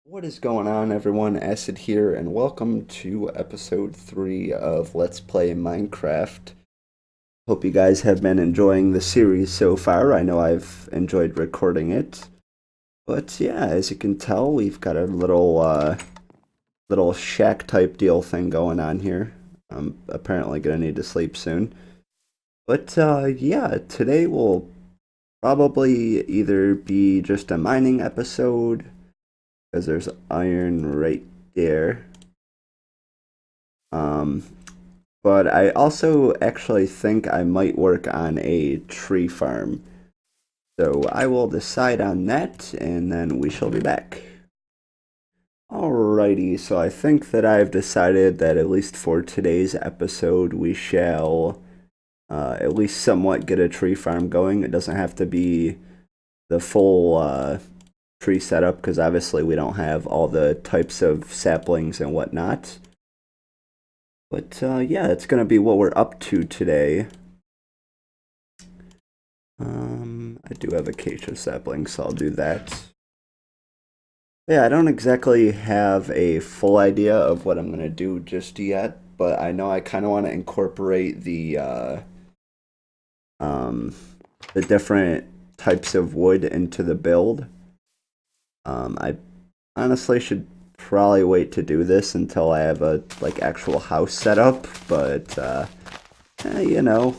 What is going on, everyone? Acid here, and welcome to episode 3 of Let's Play Minecraft. Hope you guys have been enjoying the series so far. I know I've enjoyed recording it. But yeah, as you can tell, we've got a little shack type deal thing going on here. I'm apparently gonna need to sleep soon. But yeah, today will probably either be just a mining episode, because there's iron right there. Um, but I also actually think I might work on a tree farm. So I will decide on that, and then we shall be back. Alrighty, so I think that I've decided that at least for today's episode, we shall at least somewhat get a tree farm going. It doesn't have to be the full tree setup, because obviously we don't have all the types of saplings and whatnot. But yeah, it's gonna be what we're up to today. I do have acacia saplings, so I'll do that. Yeah, I don't exactly have a full idea of what I'm gonna do just yet, but I know I kind of want to incorporate the different types of wood into the build. I honestly should probably wait to do this until I have a actual house set up, but you know,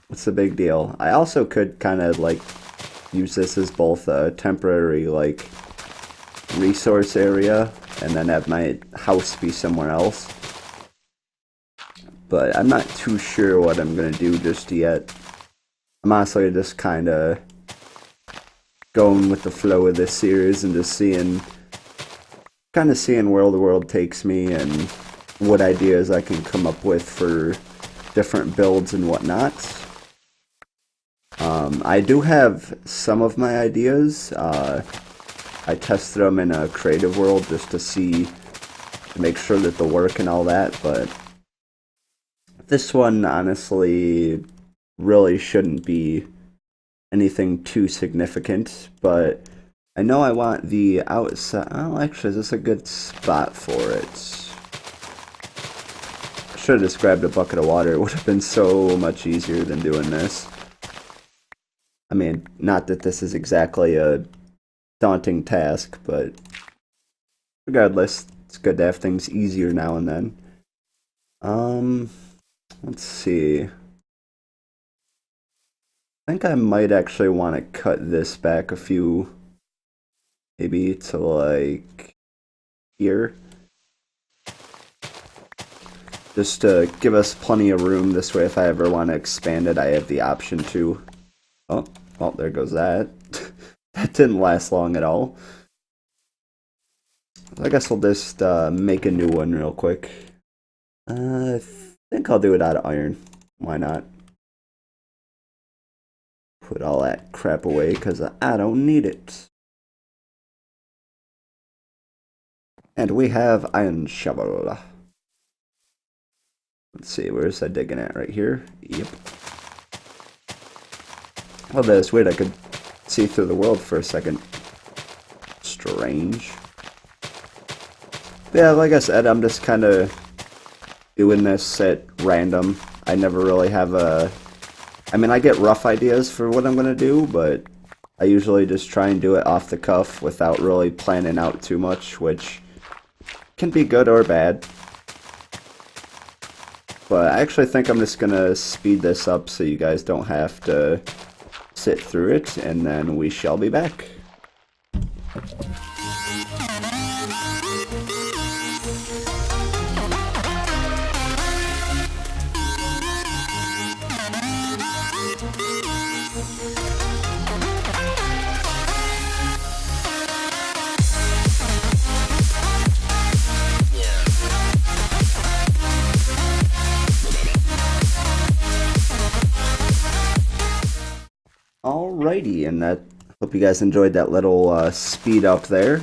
what's the big deal? I also could kind of use this as both a temporary resource area and then have my house be somewhere else. But I'm not too sure what I'm gonna do just yet. I'm honestly just kind of going with the flow of this series and just kind of seeing where the world takes me and what ideas I can come up with for different builds and whatnot. I do have some of my ideas. I tested them in a creative world just to make sure that they work and all that, but this one honestly really shouldn't be anything too significant. But I know I want the outside. Oh, actually, is this a good spot for it? I should have just grabbed a bucket of water. It would have been so much easier than doing this. I mean, not that this is exactly a daunting task, but regardless, it's good to have things easier now and then. Let's see. I think I might actually want to cut this back a few, maybe to here. Just to give us plenty of room. This way, if I ever want to expand it, I have the option to. Oh, well, there goes that. That didn't last long at all. I guess we'll just make a new one real quick. I think I'll do it out of iron. Why not? Put all that crap away because I don't need it. And we have iron shovel. Let's see, where's that digging at? Right here? Yep. Oh, that's weird. I could see through the world for a second. Strange. But yeah, like I said, I'm just kind of doing this at random. I never really have I mean, I get rough ideas for what I'm going to do, but I usually just try and do it off the cuff without really planning out too much, which can be good or bad. But I actually think I'm just going to speed this up so you guys don't have to sit through it, and then we shall be back. Alrighty, and that hope you guys enjoyed that little speed up there.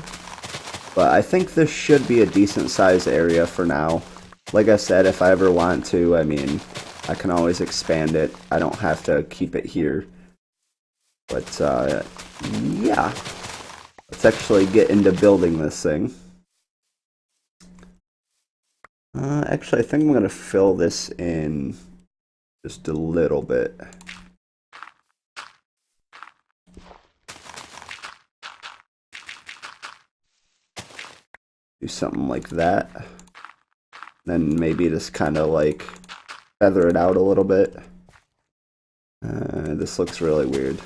But I think this should be a decent sized area for now. Like I said, if I ever want to, I mean, I can always expand it. I don't have to keep it here. But yeah, let's actually get into building this thing. Actually, I think I'm going to fill this in just a little bit. Do something like that. Then maybe just kind of like feather it out a little bit. This looks really weird.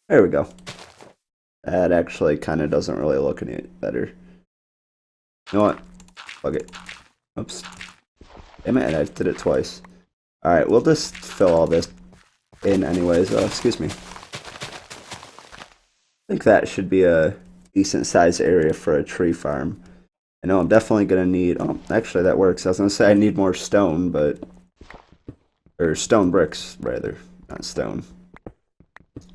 There we go. That actually kind of doesn't really look any better. You know what? Fuck it. Oops. Damn it, I did it twice. Alright, we'll just fill all this in anyways. Excuse me. I think that should be a decent sized area for a tree farm. I know I'm definitely going to need... Oh, actually that works. I was going to say I need more stone, but... Or stone bricks, rather. Not stone.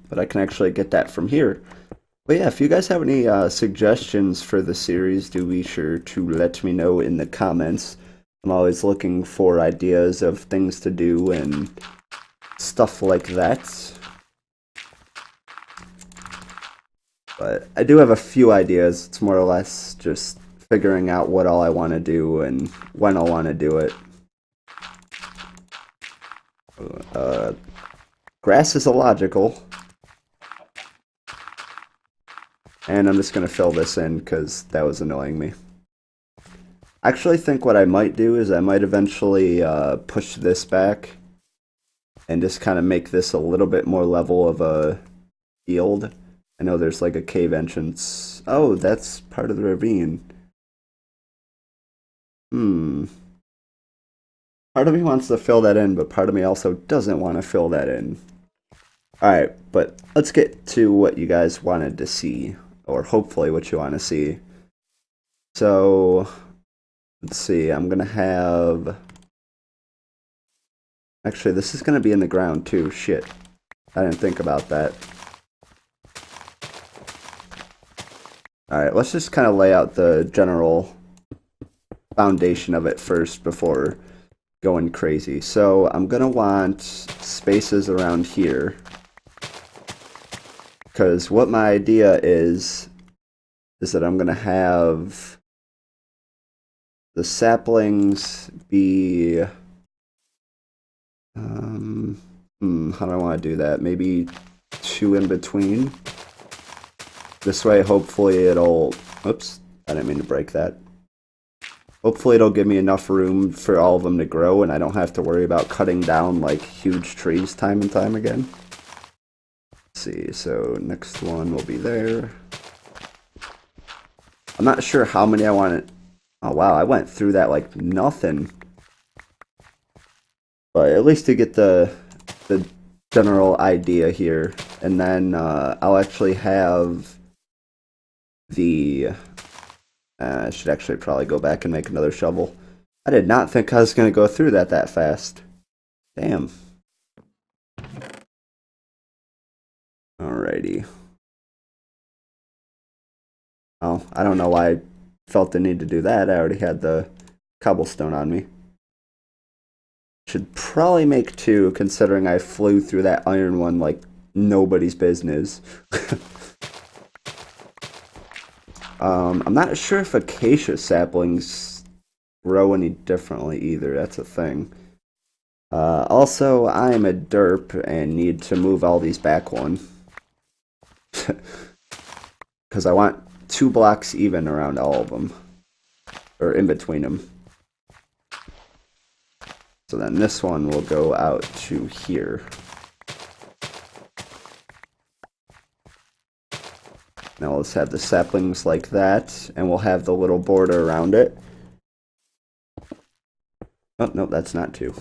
But I can actually get that from here. But yeah, if you guys have any suggestions for the series, do be sure to let me know in the comments. I'm always looking for ideas of things to do and stuff like that. But I do have a few ideas. It's more or less just figuring out what all I want to do and when I want to do it. Grass is illogical. And I'm just going to fill this in because that was annoying me. I actually think what I might do is I might eventually push this back and just kind of make this a little bit more level of a field. I know there's like a cave entrance. Oh, that's part of the ravine. Part of me wants to fill that in, but part of me also doesn't want to fill that in. Alright, but let's get to what you guys wanted to see. Or hopefully what you want to see. So, let's see, I'm going to have... Actually, this is going to be in the ground too. Shit. I didn't think about that. Alright, let's just kind of lay out the general foundation of it first before going crazy. So, I'm going to want spaces around here. Because what my idea is that I'm going to have the saplings be, how do I want to do that? Maybe 2 in between. This way, hopefully it'll, oops, I didn't mean to break that. Hopefully it'll give me enough room for all of them to grow and I don't have to worry about cutting down like huge trees time and time again. See, so next one will be there. I'm not sure how many I want to... Oh wow, I went through that like nothing. But at least to get the general idea here. And then I'll actually have the... I should actually probably go back and make another shovel. I did not think I was going to go through that fast. Damn. Alrighty. Oh, I don't know why I felt the need to do that. I already had the cobblestone on me. Should probably make 2, considering I flew through that iron one like nobody's business. I'm not sure if acacia saplings grow any differently either. That's a thing. Also, I'm a derp and need to move all these back one. Because I want 2 blocks even around all of them. Or in between them. So then this one will go out to here. Now let's have the saplings like that, and we'll have the little border around it. Oh, no, that's not 2.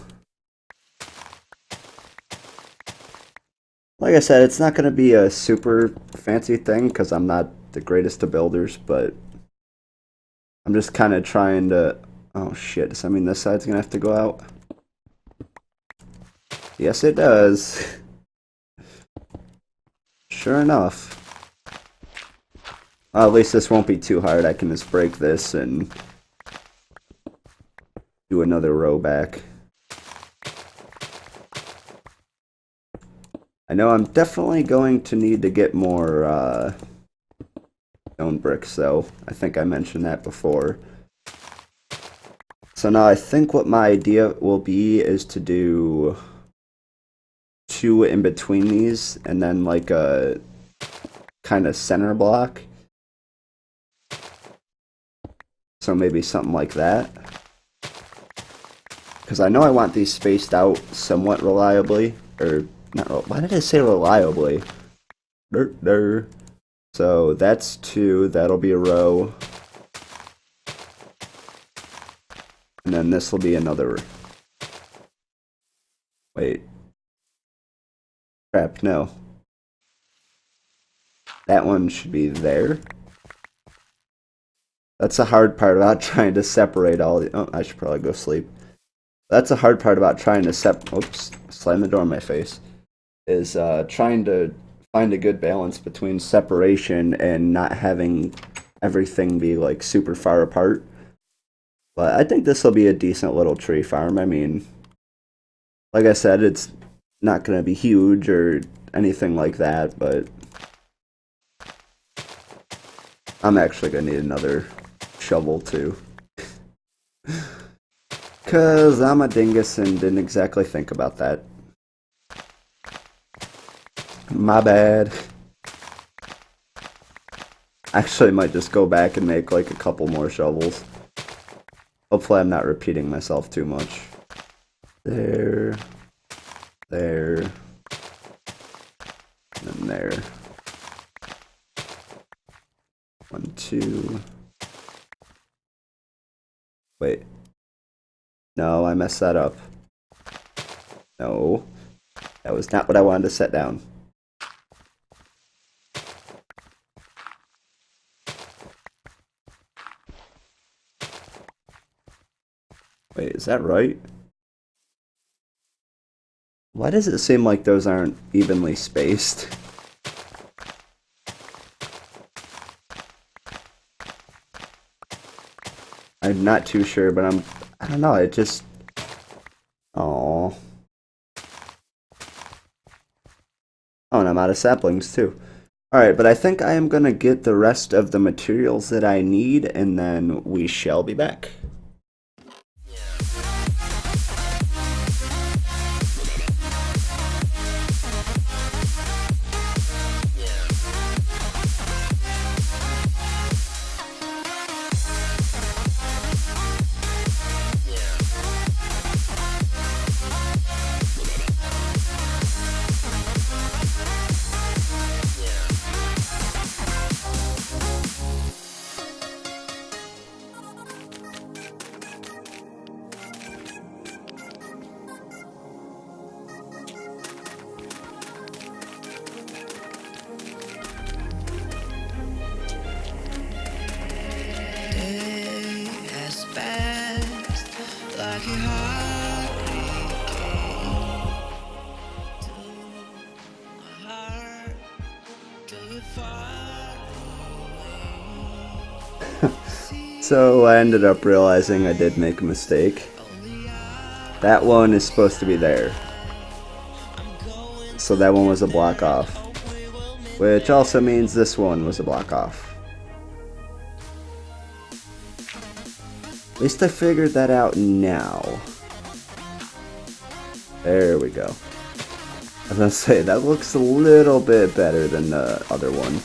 Like I said, it's not going to be a super fancy thing, because I'm not the greatest of builders, but I'm just kind of trying to... Oh shit, does that mean this side's going to have to go out? Yes, it does. Sure enough. Well, at least this won't be too hard. I can just break this and do another row back. I know I'm definitely going to need to get more stone bricks, though. I think I mentioned that before. So now I think what my idea will be is to do 2 in between these, and then like a kind of center block. So maybe something like that. Because I know I want these spaced out somewhat reliably. Or, not, why did I say reliably? So that's 2, that'll be a row. And then this will be another. Wait. Crap, no. That one should be there. That's the hard part about trying to separate all the... Oh, I should probably go sleep. That's the hard part about trying to oops, slam the door in my face. Is trying to find a good balance between separation and not having everything be like super far apart. But I think this will be a decent little tree farm. I mean, like I said, it's not going to be huge or anything like that, but I'm actually going to need another shovel too. Because I'm a dingus and didn't exactly think about that. My bad. Actually, I might just go back and make like a couple more shovels. Hopefully I'm not repeating myself too much. There. There. And then there. 1, 2. Wait. No, I messed that up. No. That was not what I wanted to set down. Wait, is that right? Why does it seem like those aren't evenly spaced? I'm not too sure, but I don't know, it just... Aww. Oh, and I'm out of saplings, too. Alright, but I think I am gonna get the rest of the materials that I need, and then we shall be back. So I ended up realizing I did make a mistake. That one is supposed to be there. So that one was a block off. Which also means this one was a block off. At least I figured that out now. There we go. I was gonna say, that looks a little bit better than the other one.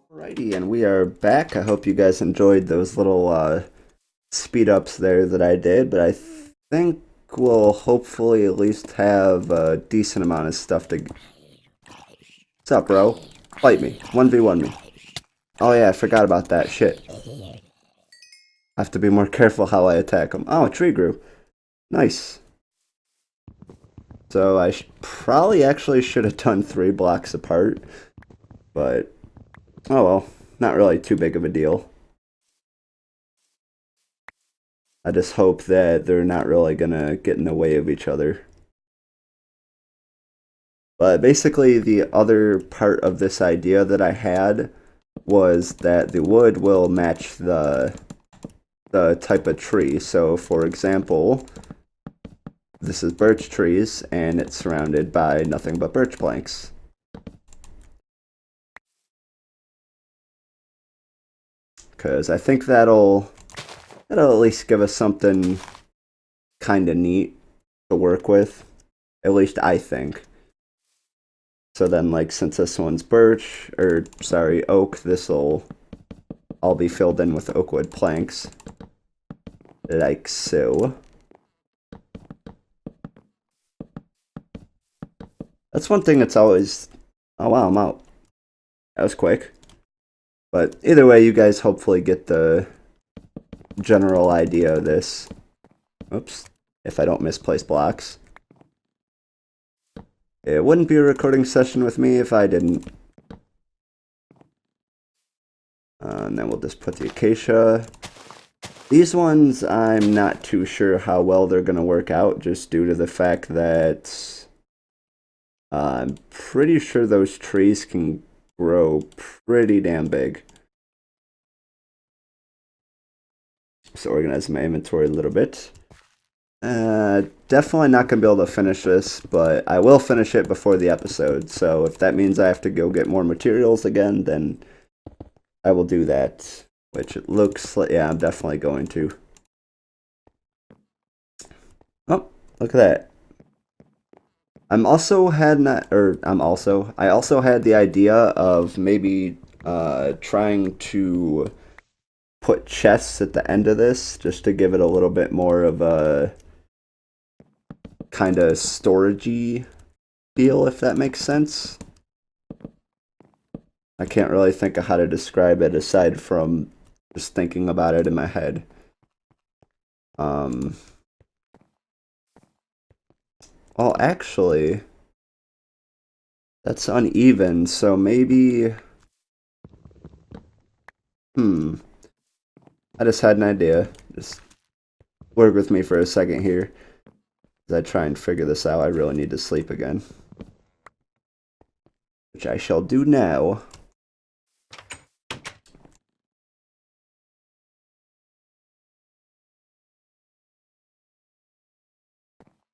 Alrighty, and we are back. I hope you guys enjoyed those little speed ups there that I did, but I think we'll hopefully at least have a decent amount of stuff to... What's up, bro? Fight me. 1v1 me. Oh yeah, I forgot about that shit. I have to be more careful how I attack them. Oh, a tree grew. Nice. So I probably actually should have done 3 blocks apart, but oh well, not really too big of a deal. I just hope that they're not really gonna get in the way of each other. But basically, the other part of this idea that I had was that the wood will match the type of tree. So, for example, this is birch trees, and it's surrounded by nothing but birch planks. Because I think that'll at least give us something kind of neat to work with. At least I think. So then, like, since this one's birch, or sorry, oak, this'll all be filled in with oak wood planks. Like so. That's one thing that's always... Oh wow, I'm out. That was quick. But either way, you guys hopefully get the general idea of this. Oops. If I don't misplace blocks. It wouldn't be a recording session with me if I didn't. And then we'll just put the acacia. These ones, I'm not too sure how well they're going to work out, just due to the fact that I'm pretty sure those trees can grow pretty damn big. So organize my inventory a little bit. Definitely not going to be able to finish this, but I will finish it before the episode. So if that means I have to go get more materials again, then I will do that. Which it looks like, yeah, I'm definitely going to. Oh, look at that. I also had the idea of maybe trying to put chests at the end of this, just to give it a little bit more of a kind of storagey feel, if that makes sense. I can't really think of how to describe it aside from just thinking about it in my head. Well, actually, that's uneven, so maybe... I just had an idea. Just work with me for a second here. As I try and figure this out, I really need to sleep again. Which I shall do now.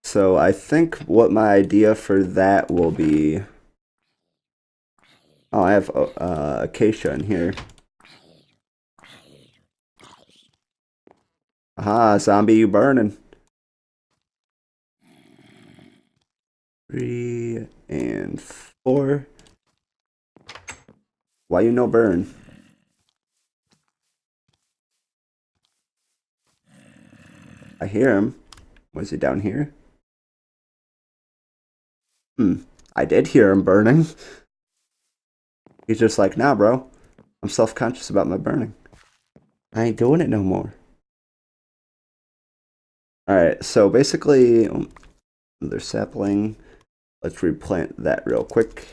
So I think what my idea for that will be... Oh, I have acacia in here. Aha, zombie, you burning. 3 and 4. Why you no burn? I hear him. Was he down here? I did hear him burning. He's just like, nah, bro. I'm self-conscious about my burning. I ain't doing it no more. Alright, so basically, another sapling. Let's replant that real quick.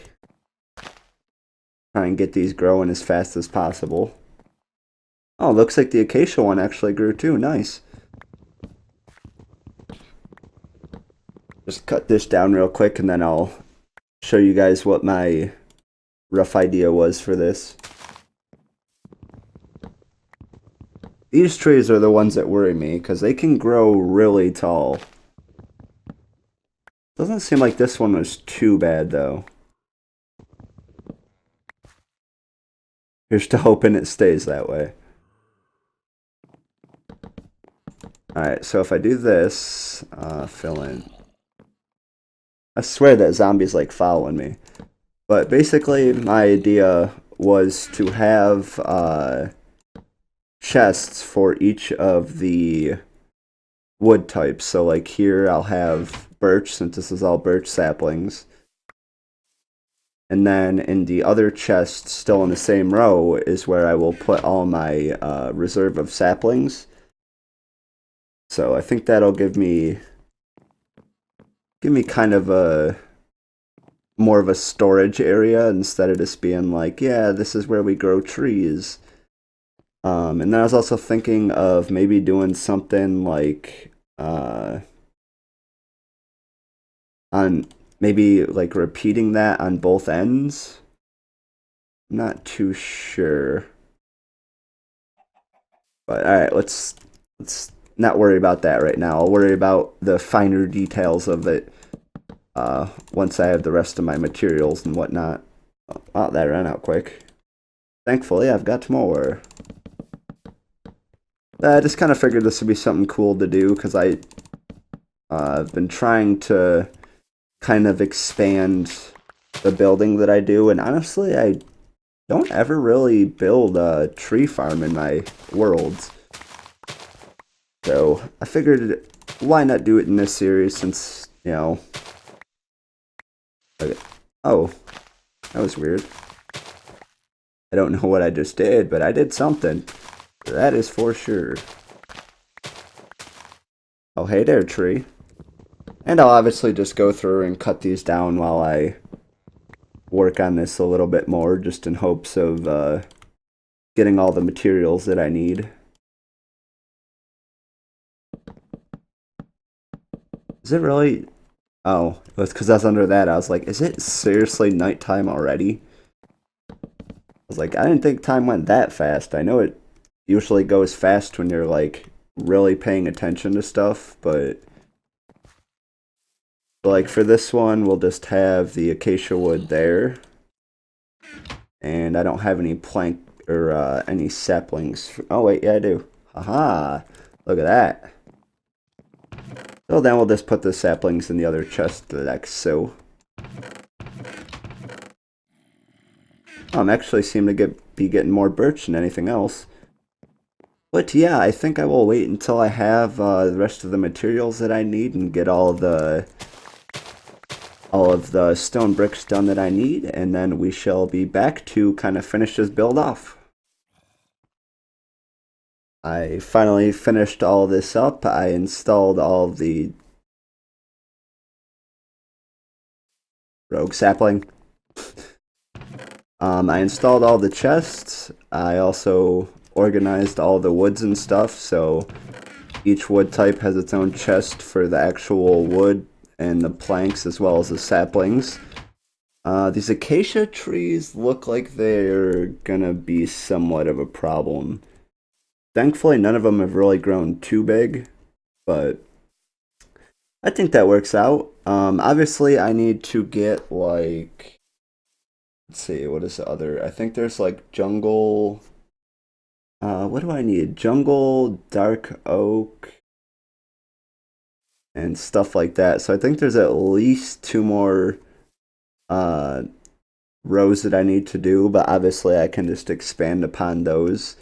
Try and get these growing as fast as possible. Oh, looks like the acacia one actually grew too. Nice. Just cut this down real quick and then I'll show you guys what my rough idea was for this. These trees are the ones that worry me because they can grow really tall. Doesn't seem like this one was too bad though. Here's to hoping it stays that way. Alright, so if I do this, fill in. I swear that zombie's like following me. But basically, my idea was to have chests for each of the wood types. So like here I'll have birch, since this is all birch saplings. And then in the other chest, still in the same row, is where I will put all my reserve of saplings. So I think that'll give me kind of a more of a storage area instead of just being like, yeah, this is where we grow trees. And then I was also thinking of maybe doing something like on maybe like repeating that on both ends. I'm not too sure. But alright, let's not worry about that right now. I'll worry about the finer details of it once I have the rest of my materials and whatnot. Oh, that ran out quick. Thankfully, I've got more. I just kind of figured this would be something cool to do because I've been trying to kind of expand the building that I do, and honestly, I don't ever really build a tree farm in my worlds. So I figured, why not do it in this series since, you know... Okay. Oh, that was weird. I don't know what I just did, but I did something. That is for sure. Oh, hey there, tree. And I'll obviously just go through and cut these down while I work on this a little bit more, just in hopes of getting all the materials that I need. Is it really? Oh, it was because I was under that. I was like, is it seriously nighttime already? I was like, I didn't think time went that fast. I know it usually goes fast when you're like really paying attention to stuff, but like for this one, we'll just have the acacia wood there. And I don't have any plank or any saplings. Oh wait, yeah I do. Haha, look at that. So then we'll just put the saplings in the other chest like so. I'm actually seem to be getting more birch than anything else. But yeah, I think I will wait until I have the rest of the materials that I need and get all of the stone bricks done that I need, and then we shall be back to kind of finish this build off. I finally finished all this up. I installed all the rogue sapling. I installed all the chests. I also organized all the woods and stuff, so each wood type has its own chest for the actual wood and the planks as well as the saplings. These acacia trees look like they're gonna be somewhat of a problem. Thankfully, none of them have really grown too big, but I think that works out. Obviously, I need to get, like, let's see, what is the other? I think there's, like, jungle... what do I need? Jungle, dark oak, and stuff like that. So I think there's at least 2 more rows that I need to do, but obviously I can just expand upon those.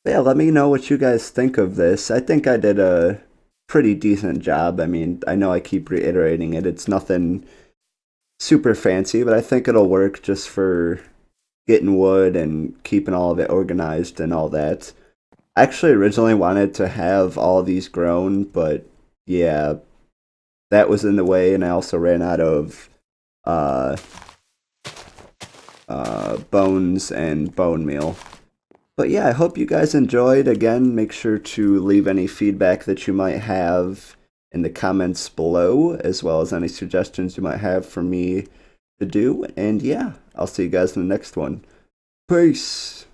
But yeah, let me know what you guys think of this. I think I did a pretty decent job. I mean, I know I keep reiterating it. It's nothing super fancy, but I think it'll work just for getting wood and keeping all of it organized and all that. I actually originally wanted to have all of these grown, but yeah, that was in the way, and I also ran out of bones and bone meal. But yeah, I hope you guys enjoyed. Again, make sure to leave any feedback that you might have in the comments below, as well as any suggestions you might have for me to do. And yeah, I'll see you guys in the next one. Peace!